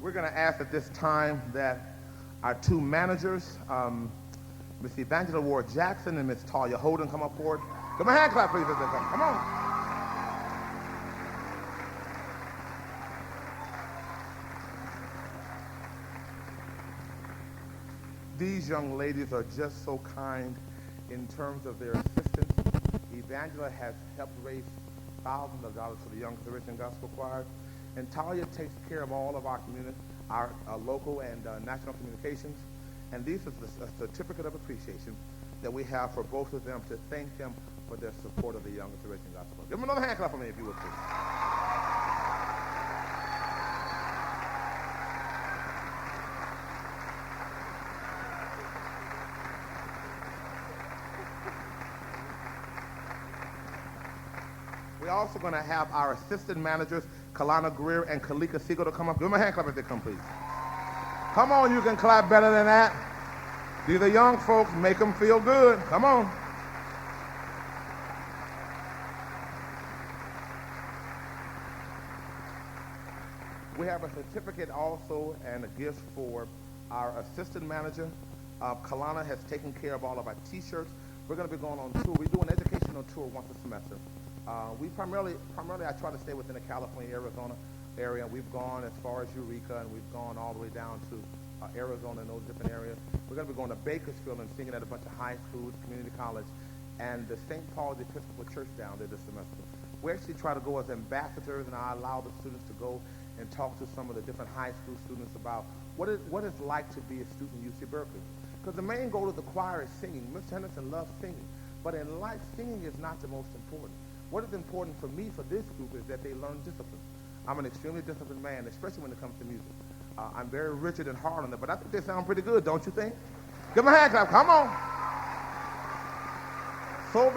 We're going to ask at this time that our two managers, Miss Evangela Ward Jackson and Miss Talia Holden, come up forward. Give them a hand clap, please, as they come. Come on. These young ladies are just so kind in terms of their assistance. Evangela has helped raise thousands of dollars for the Young Christian Gospel Choir, and Talia takes care of all of our community, our local and national communications. And this is a certificate of appreciation that we have for both of them to thank them for their support of the Young Christian Gospel Choir. Give them another hand clap for me, if you would, please. We're also going to have our assistant managers, Kalana Greer and Kalika Siegel, to come up. Give them a hand clap if they come, please. Come on, you can clap better than that. These are young folks. Make them feel good. Come on. We have a certificate also and a gift for our assistant manager. Kalana has taken care of all of our T-shirts. We're going to be going on tour. We do an educational tour once a semester. We primarily I try to stay within the California, Arizona area. We've gone as far as Eureka, and we've gone all the way down to Arizona and those different areas. We're going to be going to Bakersfield and singing at a bunch of high schools, community college, and the St. Paul's Episcopal Church down there this semester. We actually try to go as ambassadors, and I allow the students to go and talk to some of the different high school students about what it's like to be a student at UC Berkeley. Because the main goal of the choir is singing. Mr. Henderson loves singing. But in life, singing is not the most important. What is important for me, for this group, is that they learn discipline. I'm an extremely disciplined man, especially when it comes to music. I'm very rigid and hard on it, but I think they sound pretty good, don't you think? Give them a hand clap. Come on. So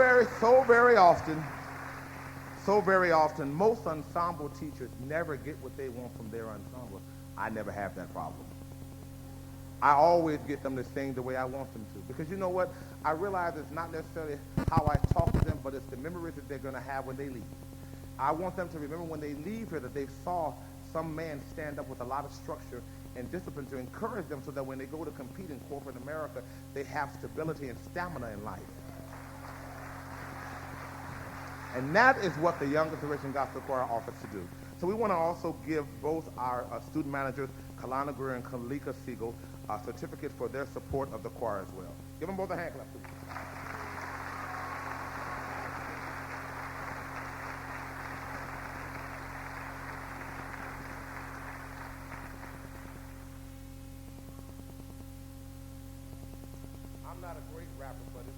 very often, most ensemble teachers never get what they want from their ensemble. I never have that problem. I always get them to sing the way I want them to. Because you know what? I realize it's not necessarily how I talk to them, but it's the memories that they're going to have when they leave. I want them to remember when they leave here that they saw some man stand up with a lot of structure and discipline to encourage them so that when they go to compete in corporate America, they have stability and stamina in life. And that is what the Young Christian Gospel Choir offers to do. So we want to also give both our student managers, Kalana Greer and Kalika Siegel, a certificate for their support of the choir as well. Give them both a hand clap, please. I'm not a great rapper, but it's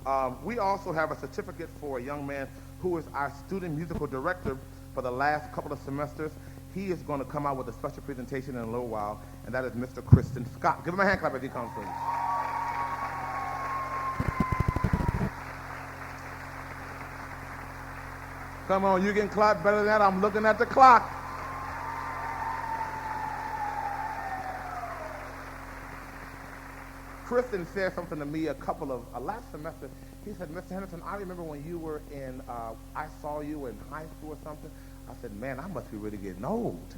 okay. We also have a certificate for a young man who is our student musical director for the last couple of semesters. He is going to come out with a special presentation in a little while, and that is Mr. Kristen Scott. Give him a hand clap as he comes, please. Come on, you can clap better than that. I'm looking at the clock. Kristen said something to me last semester. He said, Mr. Henderson, I remember when you were in, I saw you in high school or something. I said, man, I must be really getting old.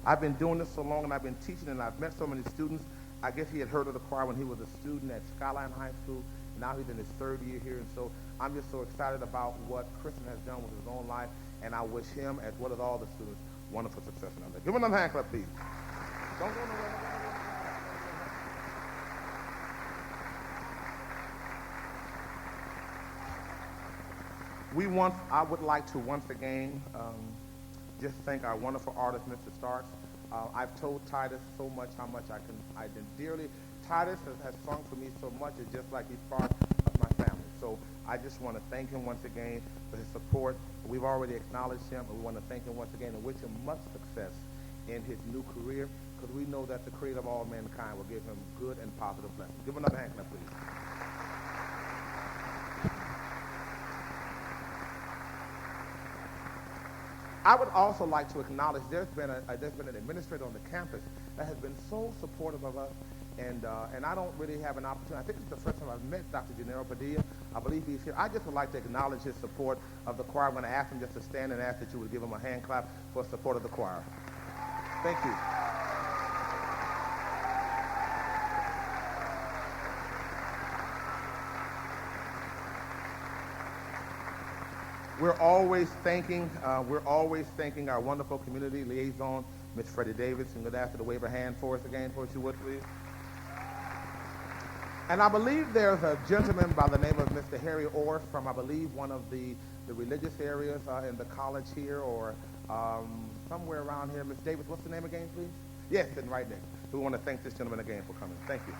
I've been doing this so long, and I've been teaching, and I've met so many students. I guess he had heard of the choir when he was a student at Skyline High School. Now he's in his third year here, and so I'm just so excited about what Kristen has done with his own life, and I wish him, as well as all the students, wonderful success. Give him another hand clap, please. Don't go nowhere. I would like to once again just thank our wonderful artist, Mr. Starks. I've told Titus so much how much I did dearly. Titus has sung for me so much. It's just like he's part of my family. So I just want to thank him once again for his support. We've already acknowledged him, and we want to thank him once again and wish him much success in his new career, because we know that the creator of all mankind will give him good and positive blessings. Give him another hand clap, please. I would also like to acknowledge there's been an administrator on the campus that has been so supportive of us, and I don't really have an opportunity. I think it's the first time I've met Dr. Gennaro Padilla. I believe he's here. I just would like to acknowledge his support of the choir. I'm going to ask him just to stand and ask that you would give him a hand clap for support of the choir. Thank you. We're always thanking our wonderful community liaison, Ms. Freddie Davis. And could ask her to wave her hand for us again, for us, you would, please. And I believe there's a gentleman by the name of Mr. Harry Orr from, I believe, one of the religious areas in the college here or somewhere around here. Ms. Davis, what's the name again, please? Yes, sitting right there. We want to thank this gentleman again for coming. Thank you.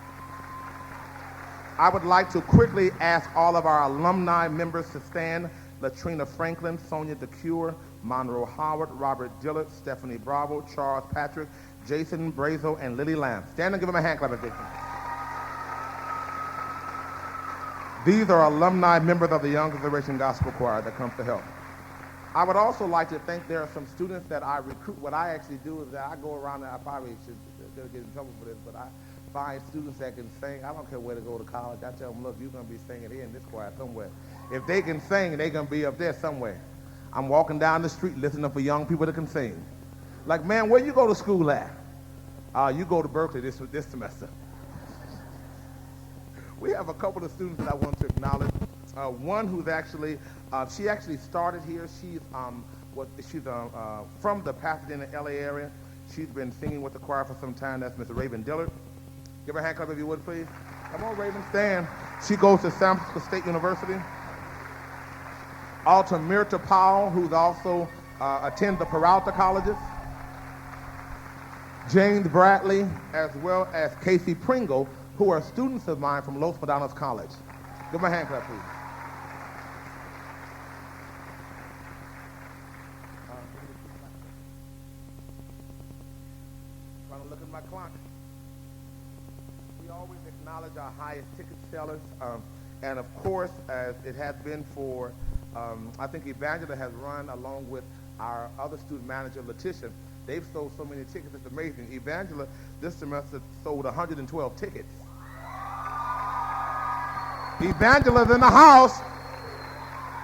I would like to quickly ask all of our alumni members to stand. Latrina Franklin, Sonia DeCuir, Monroe Howard, Robert Dillard, Stephanie Bravo, Charles Patrick, Jason Brazo, and Lily Lamb. Stand and give them a hand clap if they can. These are alumni members of the Young Generation Gospel Choir that comes to help. I would also like to thank there are some students that I recruit. What I actually do is that I go around and I probably should get in trouble for this, but I find students that can sing. I don't care where to go to college. I tell them, look, you're going to be singing here in this choir somewhere. If they can sing, they're going to be up there somewhere. I'm walking down the street listening for young people that can sing. Like, man, where you go to school at? You go to Berkeley this semester. We have a couple of students that I want to acknowledge. One who's actually, she actually started here. She's from the Pasadena, LA area. She's been singing with the choir for some time. That's Miss Reverend Dillard. Give her a hand clap if you would, please. Come on, Raven, stand. She goes to San Francisco State University. Altamirta Powell, who's also attends the Peralta colleges. James Bradley, as well as Casey Pringle, who are students of mine from Los Padanos College. Give them a hand clap, please. Trying to look at my clock. We always acknowledge our highest ticket sellers, and of course, as it has been for, I think Evangela has run along with our other student manager, Letitia. They've sold so many tickets, it's amazing. Evangela this semester sold 112 tickets. Evangela's in the house.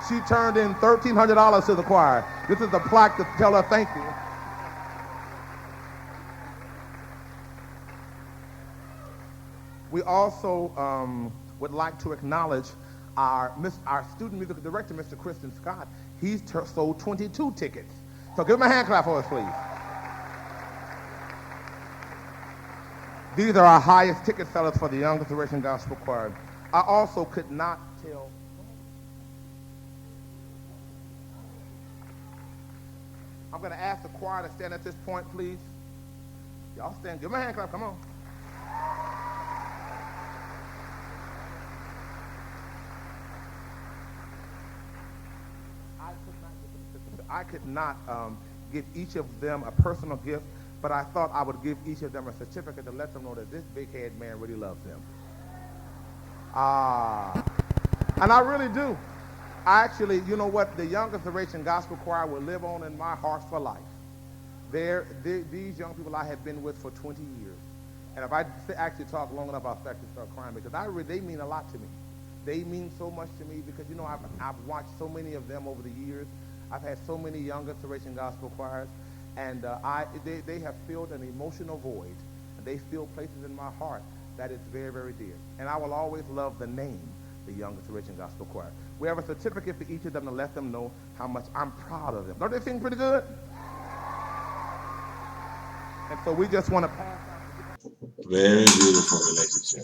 She turned in $1,300 to the choir. This is a plaque to tell her thank you. We also would like to acknowledge our student music director, Mr. Kristen Scott. He's sold 22 tickets. So give him a hand clap for us, please. These are our highest ticket sellers for the Young Generation Gospel Choir. I also could not tell. I'm going to ask the choir to stand at this point, please. Y'all stand. Give me a hand clap. Come on. I could not give each of them a personal gift, but I thought I would give each of them a certificate to let them know that this big-head man really loves them. And I really do. Actually, you know what? The Younger Generation Gospel Choir will live on in my heart for life. These young people I have been with for 20 years. And if I actually talk long enough, I'll actually start crying because they mean a lot to me. They mean so much to me because, you know, I've watched so many of them over the years. I've had so many Younger Generation Gospel Choirs, and they have filled an emotional void. And they fill places in my heart that is very, very dear. And I will always love the name, the Younger Generation Gospel Choir. We have a certificate for each of them to let them know how much I'm proud of them. Don't they sing pretty good? And so we just want to pass out. Very beautiful relationship.